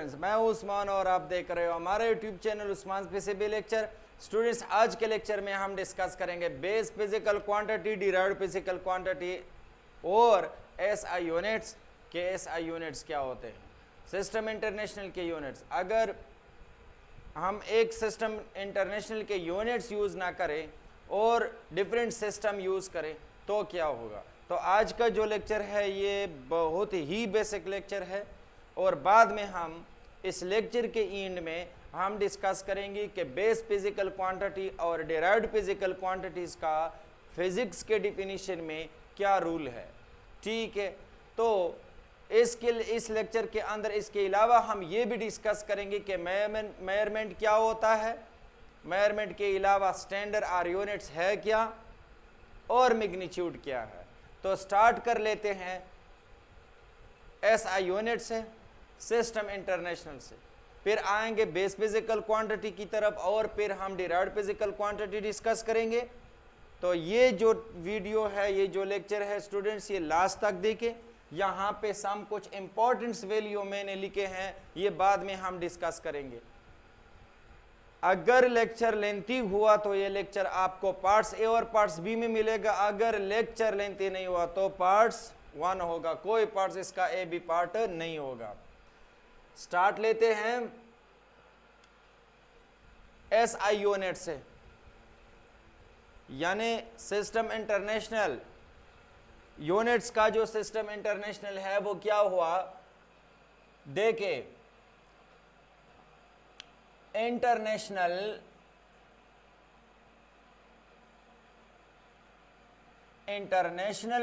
Students, मैं हूं उस्मान और आप देख रहे हो हमारा YouTube channel Usman PCB lecture. Students, आज के लेक्चर में हम डिस्कस करेंगे base physical quantity, derived physical quantity और एसआई यूनिट्स के एसआई यूनिट्स क्या होते हैं, सिस्टम इंटरनेशनल के यूनिट्स। अगर हम एक सिस्टम इंटरनेशनल के यूनिट्स यूज़ ना करें और डिफरेंट सिस्टम यूज़ करें तो क्या होगा। तो आज का जो लेक्चर है ये बहुत ही बेसिक लेक्चर है और बाद में हम इस लेक्चर के एंड में हम डिस्कस करेंगे कि बेस फिजिकल क्वांटिटी और डिराइव्ड फिजिकल क्वांटिटीज़ का फिजिक्स के डिफिनीशन में क्या रूल है। ठीक है, तो इस लेक्चर के अंदर इसके अलावा हम ये भी डिस्कस करेंगे कि मेजरमेंट क्या होता है, मेजरमेंट के अलावा स्टैंडर्ड और यूनिट्स है क्या और मैग्नीट्यूड क्या है। तो स्टार्ट कर लेते हैं एसआई यूनिट से, सिस्टम इंटरनेशनल से, फिर आएंगे बेस फिजिकल क्वांटिटी की तरफ और फिर हम डिराइव्ड फिजिकल क्वांटिटी डिस्कस करेंगे। तो ये जो वीडियो है, ये जो लेक्चर है स्टूडेंट्स, ये लास्ट तक देखें। यहाँ पे सम कुछ इंपॉर्टेंट वैल्यू मैंने लिखे हैं, ये बाद में हम डिस्कस करेंगे। अगर लेक्चर लेंथी हुआ तो ये लेक्चर आपको पार्ट्स ए और पार्ट्स बी में मिलेगा, अगर लेक्चर लेंथी नहीं हुआ तो पार्ट्स 1 होगा, कोई पार्ट्स इसका ए बी पार्ट नहीं होगा। स्टार्ट लेते हैं एसआई यूनिट से, यानी सिस्टम इंटरनेशनल यूनिट्स का जो सिस्टम इंटरनेशनल है वो क्या हुआ, देखे international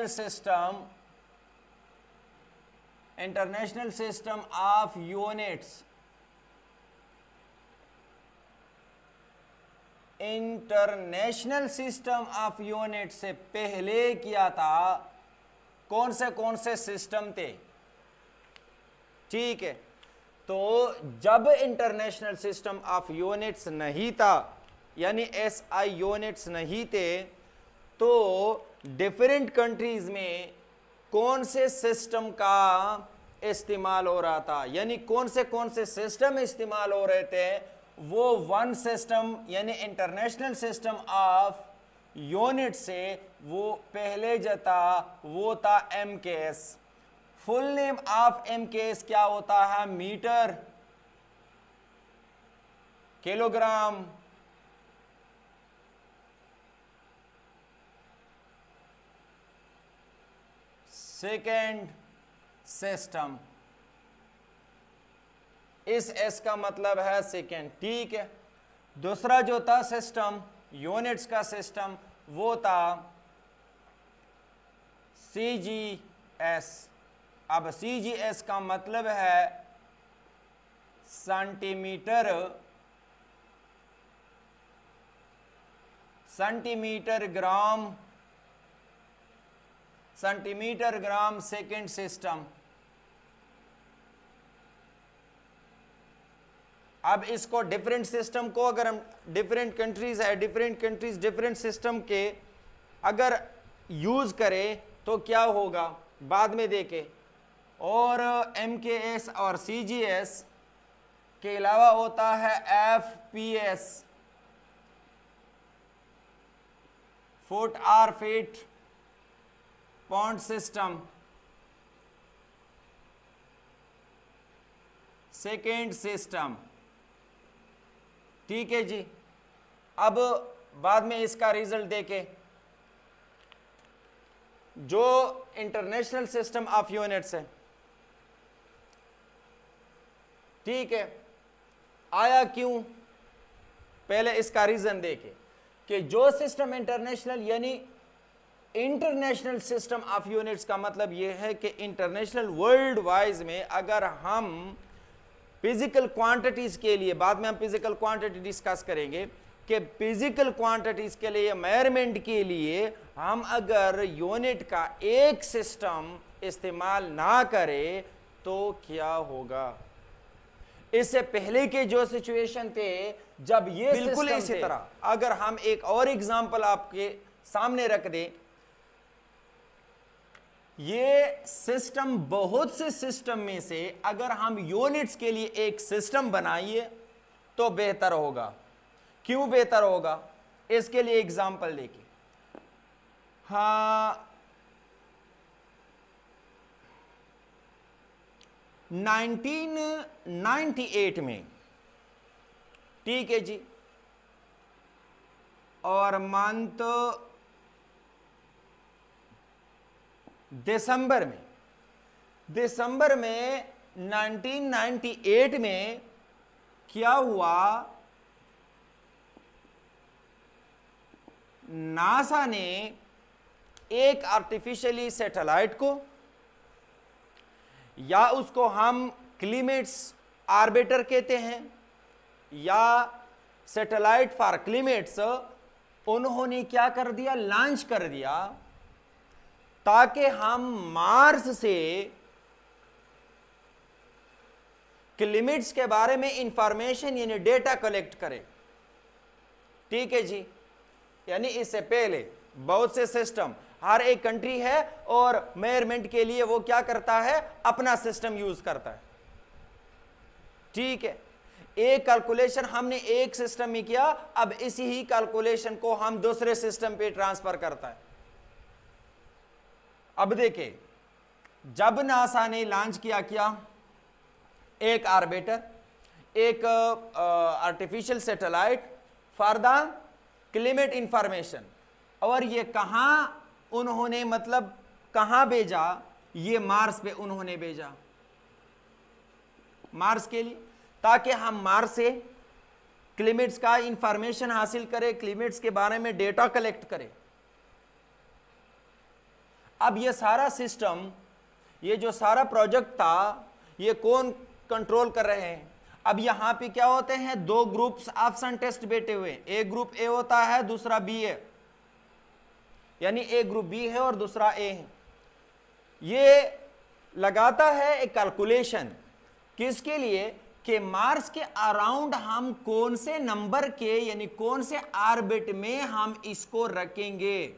system of units, international system of units से पहले किया था कौन से सिस्टम थे। ठीक है, तो जब इंटरनेशनल सिस्टम ऑफ यूनिट्स नहीं था, यानी एसआई यूनिट्स नहीं थे, तो डिफरेंट कंट्रीज में कौन से सिस्टम का इस्तेमाल हो रहा था, यानी कौन से सिस्टम इस्तेमाल हो रहे थे। वो वन सिस्टम यानी इंटरनेशनल सिस्टम ऑफ यूनिट से वो पहले जो था वो था MKS. Full name of MKS क्या होता है, मीटर, किलोग्राम, सेकेंड सिस्टम। इस एस का मतलब है सेकेंड। ठीक है, दूसरा जो था सिस्टम यूनिट्स का सिस्टम वो था सीजीएस। अब सीजीएस का मतलब है सेंटीमीटर ग्राम सेकेंड सिस्टम। अब इसको डिफरेंट सिस्टम को अगर हम डिफरेंट कंट्रीज है, डिफरेंट सिस्टम के अगर यूज करें तो क्या होगा बाद में देखें। और एमकेएस और सीजीएस के अलावा होता है एफपीएस, फुट और feet pound system, second system. ठीक है जी, अब बाद में इसका रिजल्ट देखें। जो इंटरनेशनल सिस्टम ऑफ यूनिट्स है, ठीक है, आया क्यों, पहले इसका रीजन देखें कि जो सिस्टम इंटरनेशनल यानी इंटरनेशनल सिस्टम ऑफ यूनिट्स का मतलब यह है कि इंटरनेशनल वर्ल्ड वाइज में अगर हम फिजिकल क्वांटिटीज के लिए, बाद में हम फिजिकल क्वांटिटी डिस्कस करेंगे कि फिजिकल क्वांटिटीज के लिए मेजरमेंट के लिए हम अगर यूनिट का एक सिस्टम इस्तेमाल ना करें तो क्या होगा। इससे पहले के जो सिचुएशन थे जब ये बिल्कुल इसी तरह, अगर हम एक और एग्जांपल आपके सामने रख दें ये सिस्टम, बहुत से सिस्टम में से अगर हम यूनिट्स के लिए एक सिस्टम बनाइए तो बेहतर होगा। क्यों बेहतर होगा? इसके लिए एग्जांपल देखिए। हाँ, 1998 में, ठीक है जी, और मंथ दिसंबर में 1998 में क्या हुआ, नासा ने एक आर्टिफिशियली सैटेलाइट को, या उसको हम क्लीमेट्स आर्बिटर कहते हैं, या सैटेलाइट फॉर क्लीमेट्स, उन्होंने क्या कर दिया, लॉन्च कर दिया, ताकि हम मार्स से क्लीमेट्स के बारे में इंफॉर्मेशन यानी डेटा कलेक्ट करें। ठीक है जी। यानी इससे पहले बहुत से सिस्टम, हर एक कंट्री है और मेजरमेंट के लिए वो क्या करता है, अपना सिस्टम यूज करता है। ठीक है, एक कैलकुलेशन हमने एक सिस्टम में किया, अब इसी ही कैलकुलेशन को हम दूसरे सिस्टम पे ट्रांसफर करता है। अब देखिए, जब नासा ने लॉन्च किया एक आर्बिटर, एक artificial satellite for the climate information, और ये कहां उन्होंने, मतलब कहां भेजा, ये मार्स पे उन्होंने भेजा, मार्स के लिए, ताकि हम मार्स से क्लाइमेट्स का इंफॉर्मेशन हासिल करें, क्लाइमेट्स के बारे में डेटा कलेक्ट करें। अब ये सारा सिस्टम, ये जो सारा प्रोजेक्ट था, ये कौन कंट्रोल कर रहे हैं? अब यहां पे क्या होते हैं, दो ग्रुप्स ऑफ साइंटिस्ट बैठे हुए, एक ग्रुप ए होता है, दूसरा बी है, यानी एक ग्रुप बी है और दूसरा ए है। ये लगाता है एक कैलकुलेशन, किसके लिए, कि मार्स के अराउंड हम कौन से नंबर के, यानी कौन से ऑर्बिट में हम इसको रखेंगे।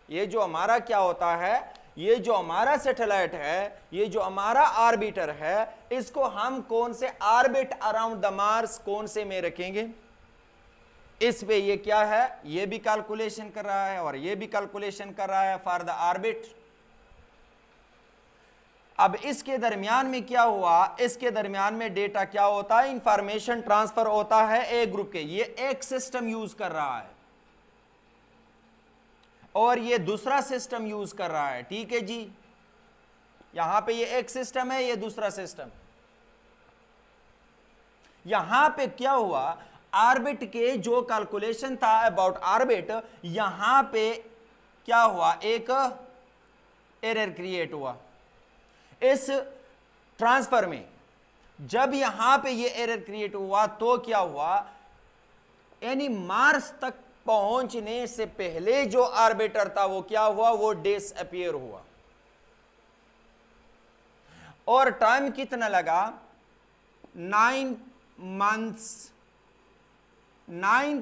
ये जो हमारा क्या होता है, ये जो हमारा सैटेलाइट है, ये जो हमारा ऑर्बिटर है, इसको हम कौन से ऑर्बिट अराउंड द मार्स, कौन से में रखेंगे। इस पे ये क्या है, ये भी कैलकुलेशन कर रहा है और ये भी कैलकुलेशन कर रहा है फॉर द ऑर्बिट। अब इसके दरमियान में क्या हुआ, इसके दरमियान में डेटा क्या होता है, इंफॉर्मेशन ट्रांसफर होता है एक ग्रुप के, ये एक सिस्टम यूज कर रहा है और ये दूसरा सिस्टम यूज कर रहा है। ठीक है जी, यहां पे ये एक सिस्टम है, ये दूसरा सिस्टम। यहां पे क्या हुआ, ऑर्बिट के जो कैलकुलेशन था अबाउट ऑर्बिट, यहां पे क्या हुआ, एक एरर क्रिएट हुआ इस ट्रांसफर में। जब यहां पे ये एरर क्रिएट हुआ तो क्या हुआ, यानी मार्स तक पहुंचने से पहले जो ऑर्बिटर था वो क्या हुआ, वो डिसअपीयर हुआ। और टाइम कितना लगा, 9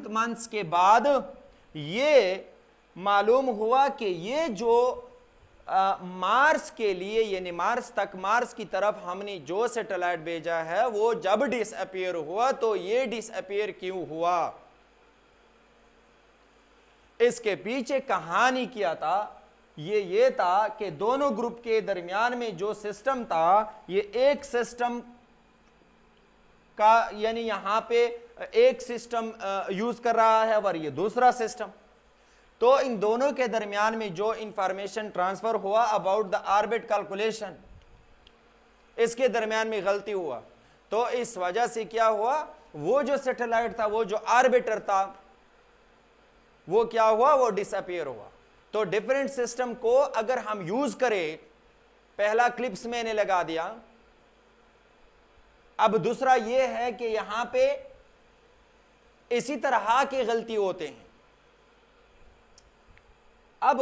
मंथ्स के बाद ये मालूम हुआ कि ये जो मार्स के लिए, यानी मार्स तक, मार्स की तरफ हमने जो सैटेलाइट भेजा है वो जब डिसअपीयर हुआ, तो ये डिसअपीयर क्यों हुआ, इसके पीछे कहानी क्या था, ये था कि दोनों ग्रुप के दरमियान में जो सिस्टम था, ये एक सिस्टम का, यानी यहां पे एक सिस्टम यूज कर रहा है और ये दूसरा सिस्टम, तो इन दोनों के दरमियान में जो इंफॉर्मेशन ट्रांसफर हुआ अबाउट द ऑर्बिट कैलकुलेशन, इसके दरमियान में गलती हुआ। तो इस वजह से क्या हुआ, वो जो सैटेलाइट था, वो जो ऑर्बिटर था, वो क्या हुआ, वो डिसअपीयर हुआ। तो डिफरेंट सिस्टम को अगर हम यूज करें, पहला क्लिप्स मैंने लगा दिया, अब दूसरा ये है कि यहां पे इसी तरह की गलती होते हैं। अब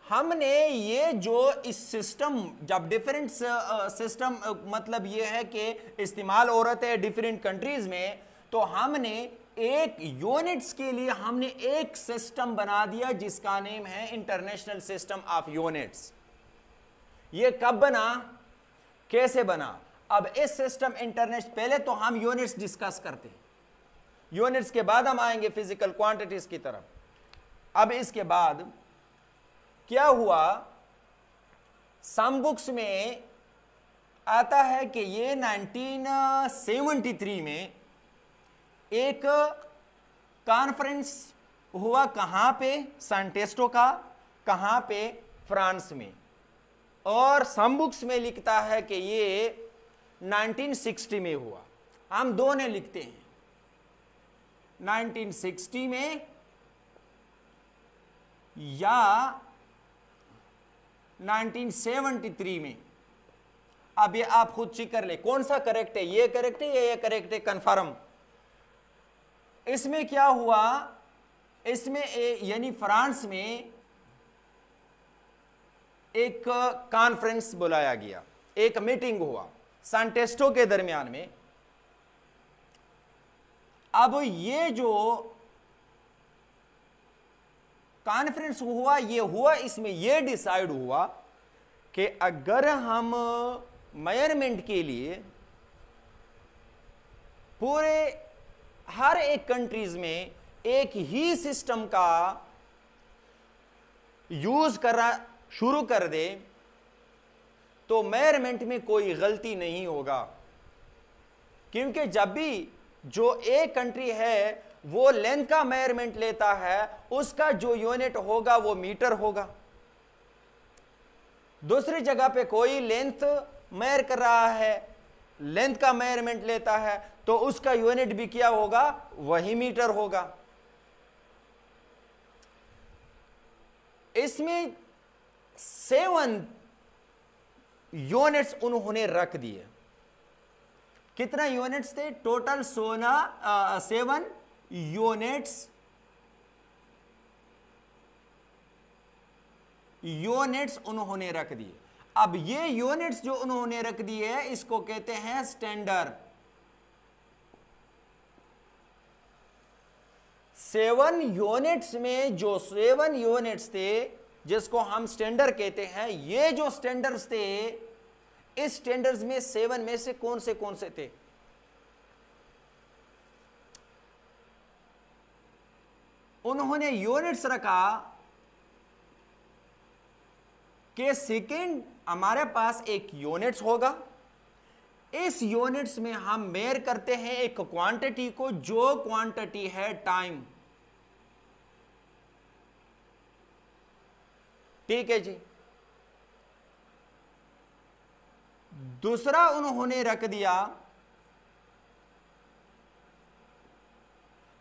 हमने ये जो इस सिस्टम, जब डिफरेंट सिस्टम, मतलब ये है कि इस्तेमाल हो रहे थे डिफरेंट कंट्रीज में, तो हमने एक यूनिट्स के लिए हमने एक सिस्टम बना दिया जिसका नेम है इंटरनेशनल सिस्टम ऑफ यूनिट्स। ये कब बना, कैसे बना? अब इस सिस्टम इंटरनेशनल, पहले तो हम यूनिट्स डिस्कस करते हैं, यूनिट्स के बाद हम आएंगे फिजिकल क्वांटिटीज की तरफ। अब इसके बाद क्या हुआ, सम बुक्स में आता है कि ये 1973 में एक कॉन्फ्रेंस हुआ, कहां पे? साइंटिस्टों का, कहां पे? फ्रांस में। और सम बुक्स में लिखता है कि ये 1960 में हुआ, हम दोनों लिखते हैं 1960 में या 1973 में। अब ये आप खुद चेक कर ले कौन सा करेक्ट है, ये करेक्ट है या ये करेक्ट है, कंफर्म। इसमें क्या हुआ, इसमें यानी फ्रांस में एक कॉन्फ्रेंस बुलाया गया, एक मीटिंग हुआ साइंटिस्टों के दरमियान में। अब ये जो कॉन्फ्रेंस हुआ, ये हुआ, इसमें ये डिसाइड हुआ कि अगर हम मेजरमेंट के लिए पूरे हर एक कंट्रीज में एक ही सिस्टम का यूज करना शुरू कर दे तो मेजरमेंट में कोई गलती नहीं होगा, क्योंकि जब भी जो एक कंट्री है वो लेंथ का मेजरमेंट लेता है, उसका जो यूनिट होगा वो मीटर होगा। दूसरी जगह पे कोई लेंथ मेजर कर रहा है, लेंथ का मेजरमेंट लेता है, तो उसका यूनिट भी क्या होगा, वही मीटर होगा। इसमें 7 यूनिट्स उन्होंने रख दिए। कितना यूनिट्स थे टोटल? 7 यूनिट्स उन्होंने रख दिए। अब ये यूनिट्स जो उन्होंने रख दिए है, इसको कहते हैं स्टैंडर्ड। 7 यूनिट्स में जो 7 यूनिट्स थे जिसको हम स्टैंडर्ड कहते हैं, ये जो स्टैंडर्ड्स थे, इस स्टैंडर्ड्स में 7 में से कौन से थे? उन्होंने यूनिट्स रखा कि सेकेंड, हमारे पास एक यूनिट्स होगा, इस यूनिट्स में हम मेजर करते हैं एक क्वांटिटी को, जो क्वांटिटी है टाइम। ठीक है जी। दूसरा उन्होंने रख दिया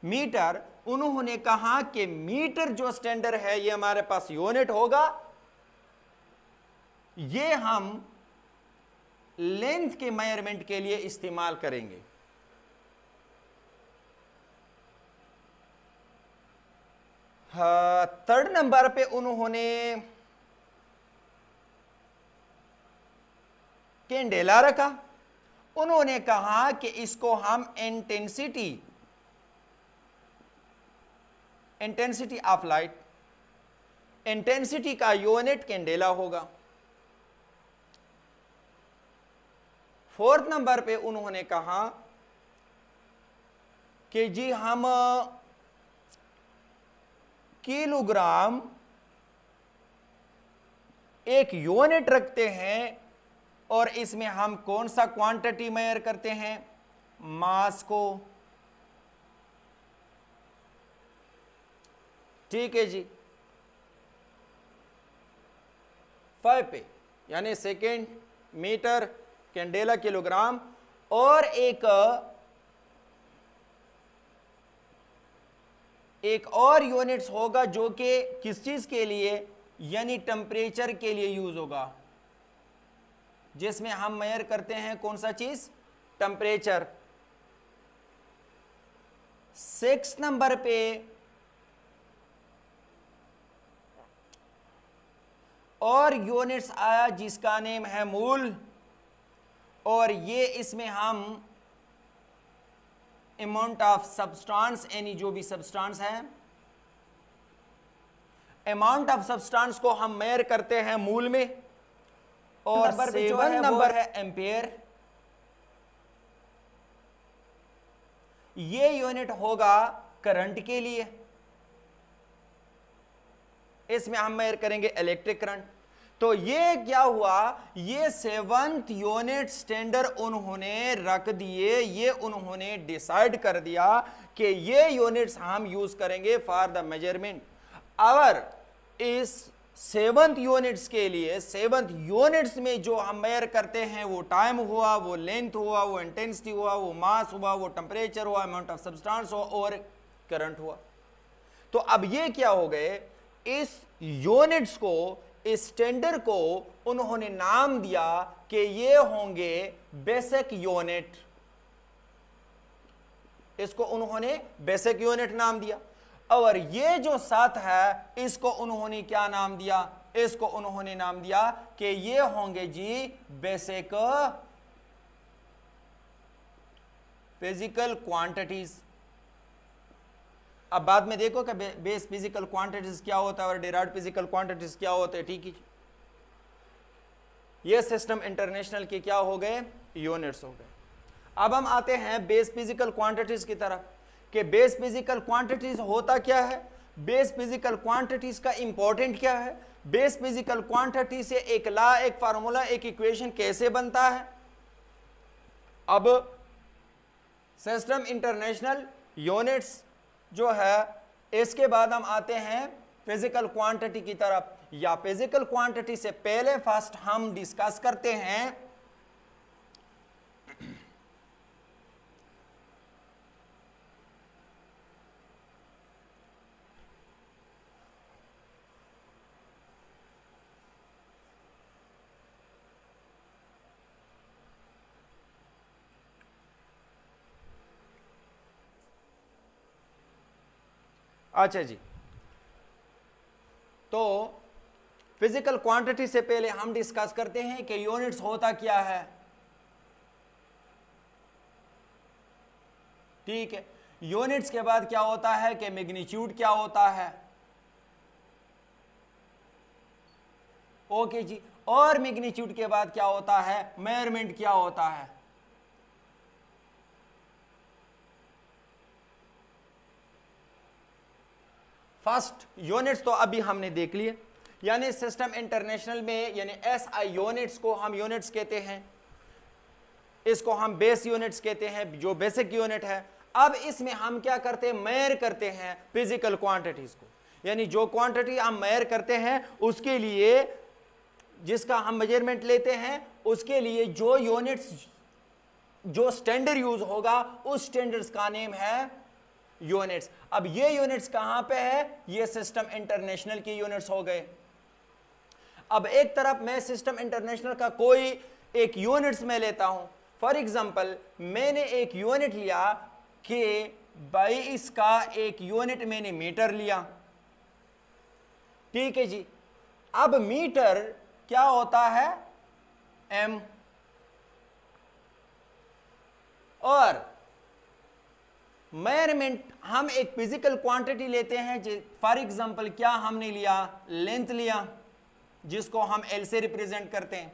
मीटर। उन्होंने कहा कि मीटर जो स्टैंडर्ड है, ये हमारे पास यूनिट होगा, ये हम लेंथ के मेजरमेंट के लिए इस्तेमाल करेंगे। थर्ड नंबर पे उन्होंने कैंडेला रखा। उन्होंने कहा कि इसको हम इंटेंसिटी ऑफ लाइट, इंटेंसिटी का यूनिट कैंडेला होगा। फोर्थ नंबर पे उन्होंने कहा कि जी हम किलोग्राम एक यूनिट रखते हैं, और इसमें हम कौन सा क्वांटिटी मेजर करते हैं? मास को। ठीक है जी। 5 पे यानी सेकेंड, मीटर, कैंडेला, किलोग्राम, और एक और यूनिट्स होगा जो कि किस चीज के लिए, यानी टेम्परेचर के लिए यूज होगा, जिसमें हम मेजर करते हैं कौन सा चीज? टेम्परेचर। 6 नंबर पे और यूनिट्स आया जिसका नेम है मूल, और ये इसमें हम अमाउंट ऑफ सब्सटेंस, यानी जो भी सब्सटेंस है, अमाउंट ऑफ सब्सटेंस को हम मेजर करते हैं मूल में, और नंबर पे जो 7 है नंबर है एम्पेयर। ये यूनिट होगा करंट के लिए, इसमें हम मेजर करेंगे इलेक्ट्रिक करंट। तो ये क्या हुआ, ये 7th यूनिट स्टैंडर्ड उन्होंने रख दिए, ये उन्होंने डिसाइड कर दिया कि ये यूनिट्स हम यूज करेंगे फॉर द मेजरमेंट। और इस 7th यूनिट्स के लिए, 7th यूनिट्स में जो हम मेजर करते हैं वो टाइम हुआ, वो लेंथ हुआ, वो इंटेंसिटी हुआ, वो मास हुआ, वो टेम्परेचर हुआ, अमाउंट ऑफ सब्सटेंस हुआ और करंट हुआ। तो अब ये क्या हो गए, इस यूनिट्स को, इस स्टैंडर्ड को उन्होंने नाम दिया कि ये होंगे बेसिक यूनिट। इसको उन्होंने बेसिक यूनिट नाम दिया। और ये जो 7 है इसको उन्होंने क्या नाम दिया, इसको उन्होंने नाम दिया कि ये होंगे जी बेसिक फिजिकल क्वांटिटीज। अब बाद में देखो कि बेस फिजिकल क्वांटिटीज क्या होता है और डिराइव्ड फिजिकल क्वांटिटीज क्या होते हैं, ठीक है। ये सिस्टम इंटरनेशनल के क्या हो गए, यूनिट्स हो गए। अब हम आते हैं बेस फिजिकल क्वांटिटीज की तरफ कि बेस फिजिकल क्वांटिटीज होता क्या है, बेस फिजिकल क्वांटिटीज का इंपॉर्टेंट क्या है, बेस फिजिकल क्वांटिटी से एक लॉ, एक फार्मूला, एक इक्वेशन कैसे बनता है। अब सिस्टम इंटरनेशनल यूनिट्स जो है, इसके बाद हम आते हैं फिजिकल क्वांटिटी की तरफ। या फिजिकल क्वांटिटी से पहले फर्स्ट हम डिस्कस करते हैं अच्छा जी, तो फिजिकल क्वांटिटी से पहले हम डिस्कस करते हैं कि यूनिट्स होता क्या है, ठीक है। यूनिट्स के बाद क्या होता है कि मैग्नीट्यूड क्या होता है, ओके जी। और मैग्नीट्यूड के बाद क्या होता है, मेजरमेंट क्या होता है। फर्स्ट यूनिट्स तो अभी हमने देख लिए, यानी सिस्टम इंटरनेशनल में यानी एसआई यूनिट्स को हम यूनिट्स कहते हैं, इसको हम बेस यूनिट्स कहते हैं, जो बेसिक यूनिट है। अब इसमें हम क्या करते हैं, मेजर करते हैं फिजिकल क्वांटिटीज को, यानी जो क्वांटिटी हम मेजर करते हैं उसके लिए, जिसका हम मेजरमेंट लेते हैं, उसके लिए जो यूनिट्स, जो स्टैंडर्ड यूज होगा उस स्टैंडर्ड्स का नेम है यूनिट्स। अब ये यूनिट्स कहां पे है, ये सिस्टम इंटरनेशनल की यूनिट्स हो गए। अब एक तरफ मैं सिस्टम इंटरनेशनल का कोई एक यूनिट्स में लेता हूं, फॉर एग्जांपल मैंने एक यूनिट लिया कि भाई इसका एक यूनिट मैंने मीटर लिया, ठीक है जी। अब मीटर क्या होता है, एम, और मेजरमेंट हम एक फिजिकल क्वांटिटी लेते हैं, फॉर एग्जांपल क्या हमने लिया, लेंथ लिया, जिसको हम एल से रिप्रेजेंट करते हैं,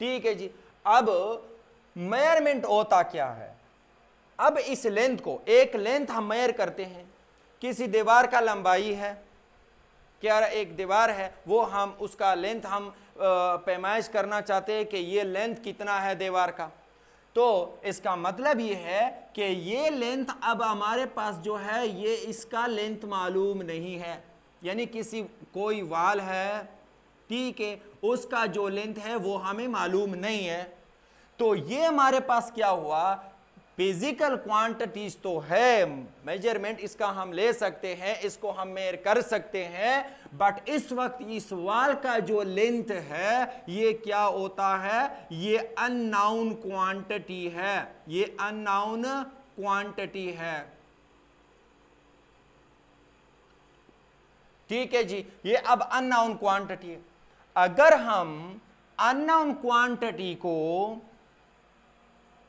ठीक है जी। अब मेजरमेंट होता क्या है, अब इस लेंथ को, एक लेंथ हम मेजर करते हैं, किसी दीवार का लंबाई है, क्या एक दीवार है, वो हम उसका लेंथ हम पैमाइश करना चाहते हैं कि ये लेंथ कितना है दीवार का। तो इसका मतलब ये है कि ये लेंथ अब हमारे पास जो है ये इसका लेंथ मालूम नहीं है, यानी किसी कोई वाल है, ठीक है, उसका जो लेंथ है वो हमें मालूम नहीं है। तो ये हमारे पास क्या हुआ, फिजिकल क्वांटिटीज तो है, मेजरमेंट इसका हम ले सकते हैं, इसको हम मेजर कर सकते हैं, बट इस वक्त इस वाल का जो लेंथ है ये क्या होता है, ये अननोन क्वांटिटी है, ये अननोन क्वांटिटी है, ठीक है जी। ये अब अननोन क्वांटिटी है। अगर हम अननोन क्वांटिटी को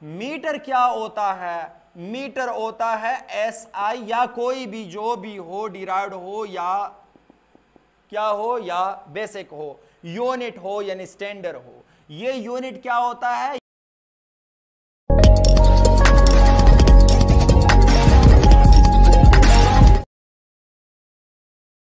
मीटर क्या होता है, मीटर होता है एसआई, या कोई भी जो भी हो, डिराइव्ड हो या क्या हो या बेसिक हो, यूनिट हो यानी स्टैंडर्ड हो। ये यूनिट क्या होता है,